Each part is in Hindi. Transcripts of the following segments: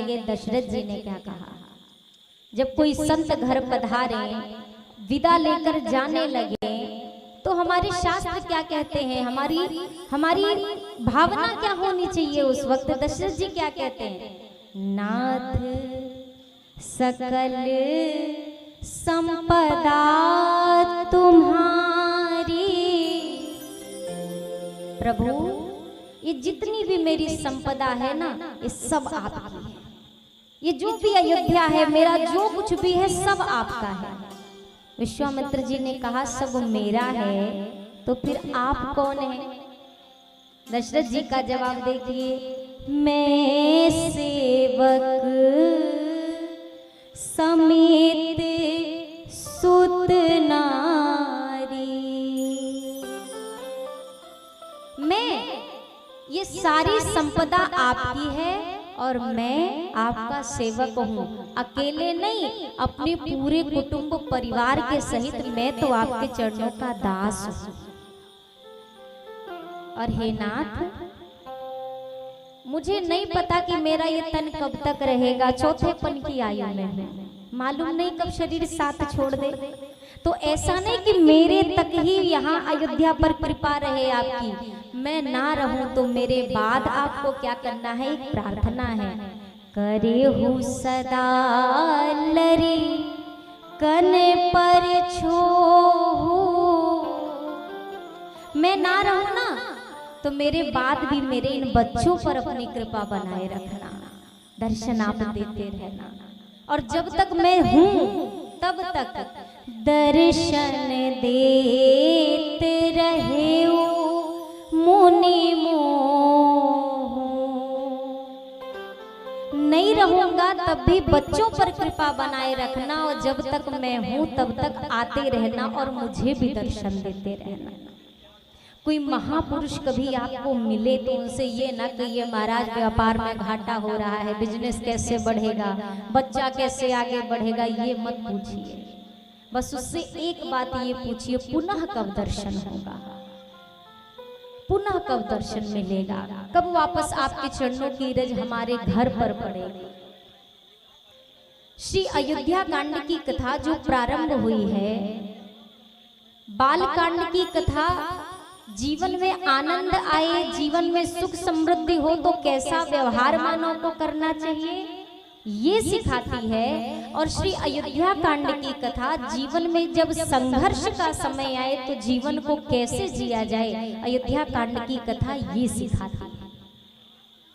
ये दशरथ जी ने क्या कहा। जब कोई संत घर पधारे, विदा लेकर जाने लगे, तो हमारे शास्त्र क्या कहते हैं, हमारी भावना क्या होनी चाहिए उस वक्त। दशरथ जी क्या कहते हैं, नाथ सकल संपदा तुम्हारी। प्रभु ये जितनी भी मेरी संपदा है ना, ये सब आपकी है। ये जो भी अयोध्या है, मेरा जो कुछ भी है, सब आपका है। विश्वामित्र जी ने कहा सब मेरा है, तो फिर आप कौन है। दशरथ जी का जवाब देखिए, मैं सेवक समेत सुत नारी। मैं, ये सारी संपदा आपकी है और मैं आपका सेवक हूँ। अकेले नहीं, अपने पूरे कुटुंब परिवार के सहित मैं तो आपके चरणों का दास हूँ। और हे नाथ, मुझे नहीं पता कि मेरा ये तन कब तक रहेगा। चौथेपन की आयु में मालूम नहीं कब शरीर साथ छोड़ दे। तो ऐसा नहीं कि मेरे तक ही यहाँ अयोध्या पर कृपा रहे आपकी, मैं ना रहूं तो मेरे बाद आपको क्या करना है, एक प्रार्थना है। करे हूँ सदा लरी कन पर छो, मैं ना रहूं ना तो मेरे बाद भी मेरे इन बच्चों पर अपनी कृपा बनाए रखना, दर्शन आप देते रहना। और जब तक मैं हूं तब तक दर्शन देत रहे मुनि मोह। नहीं रहूंगा तब भी बच्चों पर कृपा बनाए रखना, और जब तक मैं हूं तब तक आते रहना और मुझे भी दर्शन देते रहना। कोई महापुरुष कभी आपको मिले तो उनसे ये ना कहिए महाराज व्यापार में घाटा हो रहा है, बिजनेस कैसे बढ़ेगा, बच्चा कैसे आगे बढ़ेगा, ये मत पूछिए। बस उससे एक बात ये पूछिए, पुनः कब दर्शन होगा, पुनः कब दर्शन मिलेगा, कब वापस आपके चरणों की रज हमारे घर पर पड़ेगी। श्री अयोध्या कांड की कथा जो प्रारंभ हुई है, बाल कांड की कथा, जीवन में आनंद आए, जीवन में सुख समृद्धि हो तो कैसा व्यवहार मानव को करना चाहिए, ये सिखाती है। और श्री अयोध्या कांड की कथा जीवन में जब संघर्ष का समय आए तो जीवन को कैसे जिया जाए, अयोध्या कांड की कथा ये सिखाती है।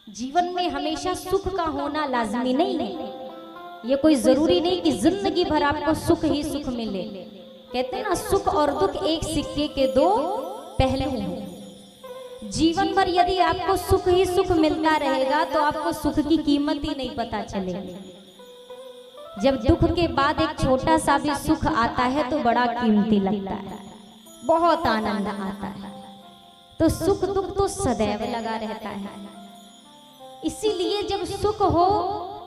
जीवन में हमेशा सुख का होना लाजमी नहीं है, ये कोई जरूरी नहीं कि जिंदगी भर आपको सुख ही सुख मिले। कहते हैं ना, सुख और दुख एक सिक्के के दो पहलू हैं। जीवन भर यदि आपको सुख ही सुख मिलता रहेगा तो आपको सुख की कीमत ही नहीं पता चलेगी। जब दुख के बाद एक छोटा सा भी सुख आता है तो बड़ा कीमती लगता है, बहुत आनंद आता है। तो सुख दुख तो सदैव लगा रहता है। इसीलिए जब सुख हो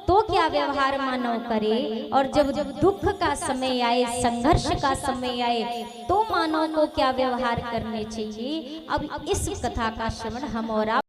तो क्या व्यवहार मानव करे, और जब दुख का समय आए, संघर्ष का समय आए, तो मानव को क्या व्यवहार करने चाहिए। अब इस कथा का श्रवण हम और आप